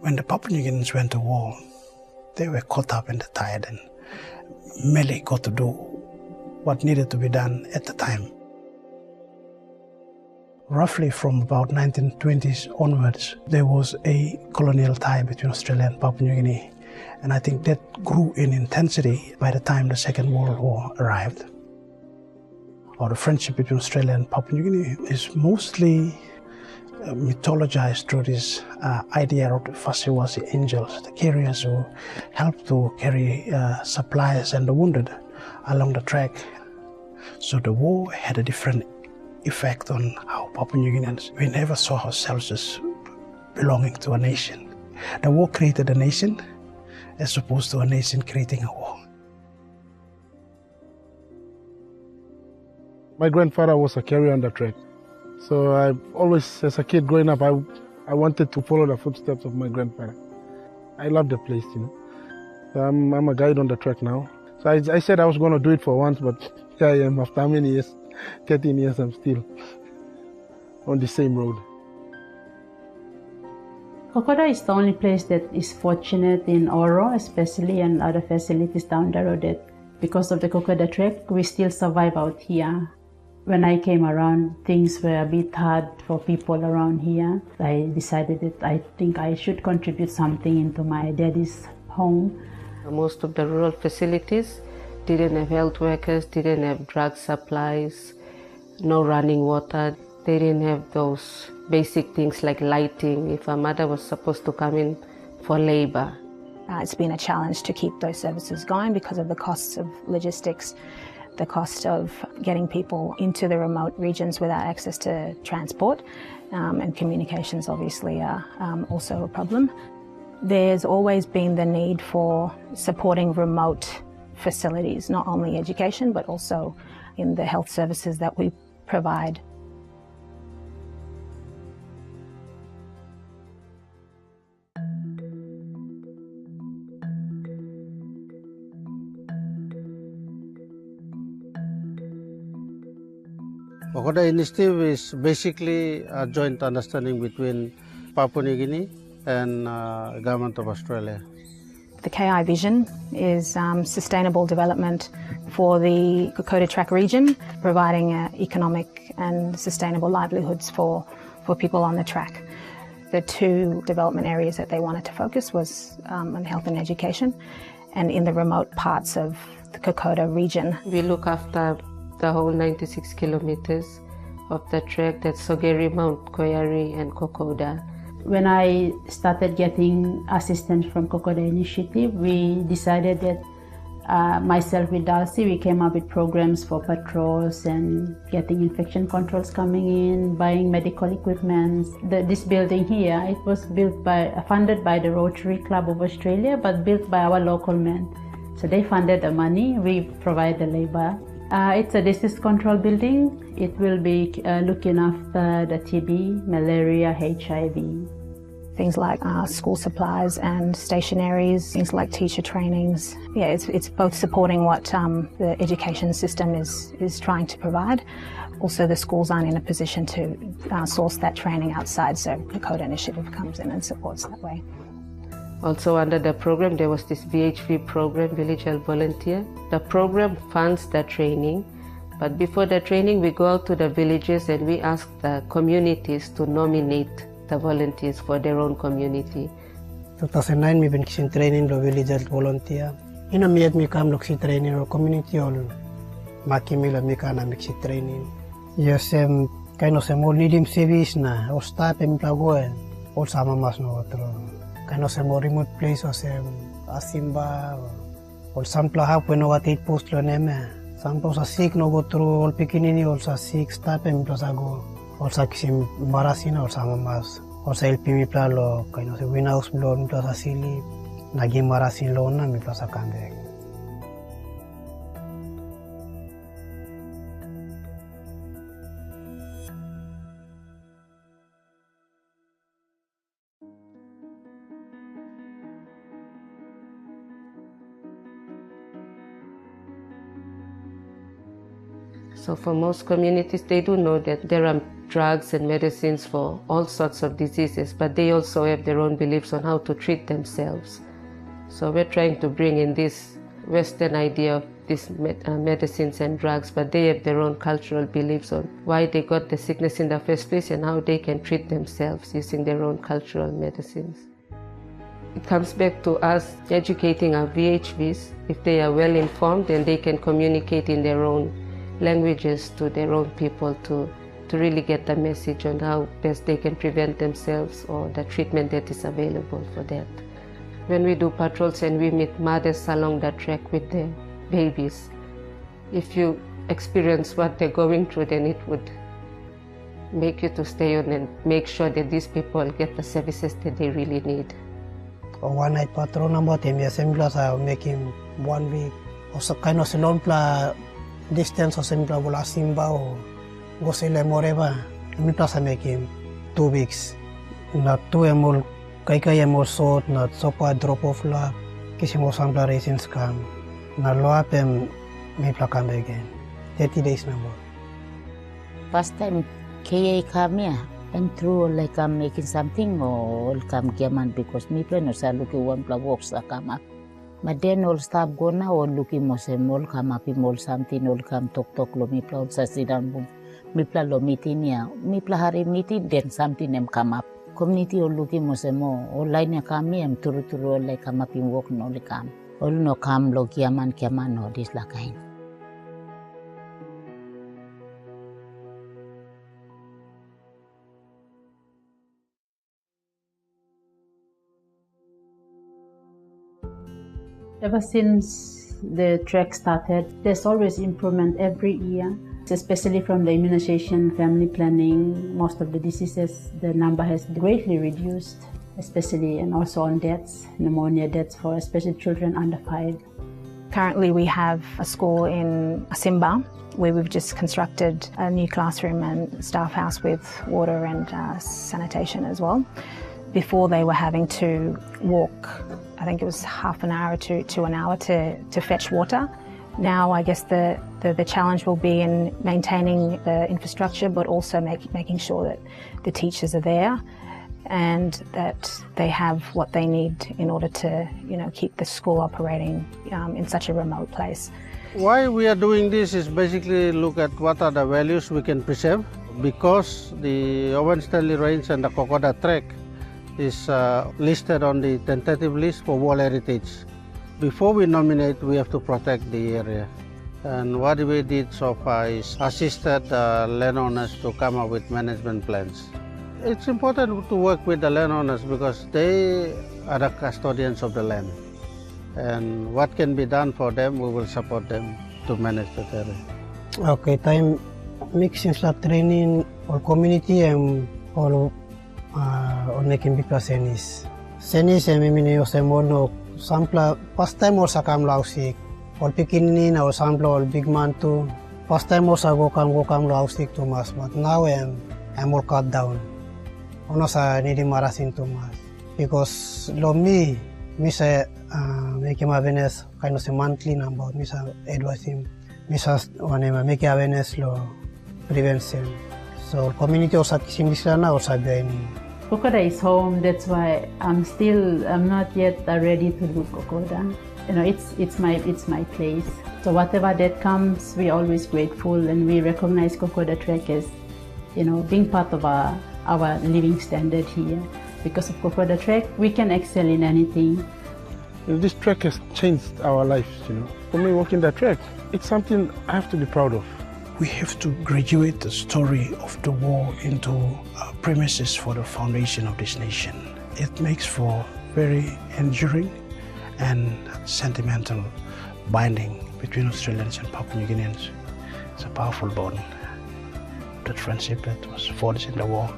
When the Papua New Guineans went to war, they were caught up in the tide and merely got to do what needed to be done at the time. Roughly from about 1920s onwards, there was a colonial tie between Australia and Papua New Guinea, and I think that grew in intensity by the time the Second World War arrived. Or the friendship between Australia and Papua New Guinea is mostly mythologized through this idea of the Fasiwasi angels, the carriers who helped to carry supplies and the wounded along the track. So the war had a different effect on how Papua New Guineans, we never saw ourselves as belonging to a nation. The war created a nation as opposed to a nation creating a war. My grandfather was a carrier on the track. So I always, as a kid growing up, I wanted to follow the footsteps of my grandfather. I love the place, So I'm a guide on the track now. So I said I was going to do it for once, but here I am after how many years? 13 years, I'm still on the same road. Kokoda is the only place that is fortunate in Oro, especially, and other facilities down the road that because of the Kokoda Track, we still survive out here. When I came around, things were a bit hard for people around here. I decided that I think I should contribute something into my daddy's home. Most of the rural facilities didn't have health workers, didn't have drug supplies, no running water. They didn't have those basic things like lighting if a mother was supposed to come in for labor. It's been a challenge to keep those services going because of the costs of logistics, the cost of getting people into the remote regions without access to transport, and communications obviously are also a problem. There's always been the need for supporting remote facilities, not only education, but also in the health services that we provide. Kokoda Initiative is basically a joint understanding between Papua New Guinea and Government of Australia. The KI vision is sustainable development for the Kokoda Track region, providing economic and sustainable livelihoods for people on the track. The two development areas that they wanted to focus was on health and education, and in the remote parts of the Kokoda region. We look after the whole 96 kilometers of the track, that's Sogeri, Mount Koyari and Kokoda. When I started getting assistance from Kokoda Initiative, we decided that myself with Darcy, we came up with programs for patrols and getting infection controls coming in, buying medical equipment. This building here, it was funded by the Rotary Club of Australia, but built by our local men. So they funded the money, we provide the labor. It's a disease control building. It will be looking after the TB, malaria, HIV. Things like school supplies and stationaries, things like teacher trainings. Yeah, it's both supporting what the education system is trying to provide. Also, the schools aren't in a position to source that training outside, so the Kokoda Initiative comes in and supports that way. Also under the program, there was this VHV program, Village Health Volunteer. The program funds the training, but before the training, we go out to the villages and we ask the communities to nominate the volunteers for their own community. 2009, we've been training the Village Health Volunteer. In a meet me come look training or community or makimila me kana mix training. Yes, kind of some more needing service na or stop and plago or sama mas no otro. Kind of some more remote place or some asimba or some plaha when no at post lo neme. Some posa sick no go through all pikinini also sick stop and plago. Also kisim marasina or sama mas. Also LPV plalo kind of win house blown plus a silly nagi marasin loan na mi plus a kande. So for most communities, they do know that there are drugs and medicines for all sorts of diseases, but they also have their own beliefs on how to treat themselves. So we're trying to bring in this Western idea of these medicines and drugs, but they have their own cultural beliefs on why they got the sickness in the first place and how they can treat themselves using their own cultural medicines. It comes back to us educating our VHVs. If they are well informed, then they can communicate in their own languages to their own people to really get the message on how best they can prevent themselves or the treatment that is available for that. When we do patrols and we meet mothers along the track with their babies, if you experience what they're going through, then it would make you to stay on and make sure that these people get the services that they really need. One night patrol number time assembly sa making 1 week o sa kind of long pla distance o sembla wala simba o go sila moreba mi sa making 2 weeks na 2 emol kay emol sort na sopa drop off la kasi mo sambla raisins kam na loapem mi pla come again 30 days number. First time KA come here and through like I'm making something or come German because me plan or looking one plug works that come up. But then all stop go now or looking more all come up in all something all come talk lo me plan sa sit down me plan lo meeting ya me plan hari meeting then something them come up. Community all looking more online ya come me am through like come up in work no come. All no come lo German no this la kind. Ever since the trek started, there's always improvement every year, especially from the immunization, family planning. Most of the diseases, the number has greatly reduced, especially and also on deaths, pneumonia deaths for especially children under 5. Currently we have a school in Simba where we've just constructed a new classroom and staff house with water and sanitation as well. Before they were having to walk, I think it was half an hour to an hour to fetch water. Now I guess the challenge will be in maintaining the infrastructure, but also making sure that the teachers are there and that they have what they need in order to keep the school operating in such a remote place. Why we are doing this is basically look at what are the values we can preserve, because the Owen Stanley Range and the Kokoda Track is listed on the tentative list for World Heritage. Before we nominate, we have to protect the area. And what we did so far is assisted landowners to come up with management plans. It's important to work with the landowners because they are the custodians of the land. And what can be done for them, we will support them to manage the area. Okay, time mixing slot training or community and all making big senis. Senis mimini osemono sampla first time or sakam lausik. Or pikinin or sampla or big man too. First time or go kam lausik too much, but now I'm all cut down. Ono sa nidi marasin too much. Because lo me say make him awareness kind of a monthly number. Me say advise him. Me say make awareness lo prevention. So community or sa kisim or sa biyaini. Kokoda is home. That's why I'm not yet ready to do Kokoda. It's my place. So whatever that comes, we're always grateful, and we recognize Kokoda Track as, being part of our living standard here. Because of Kokoda Track, we can excel in anything. This track has changed our lives. For me, walking the track, it's something I have to be proud of. We have to graduate the story of the war into premises for the foundation of this nation. It makes for very enduring and sentimental binding between Australians and Papua New Guineans. It's a powerful bond. That friendship that was forged in the war.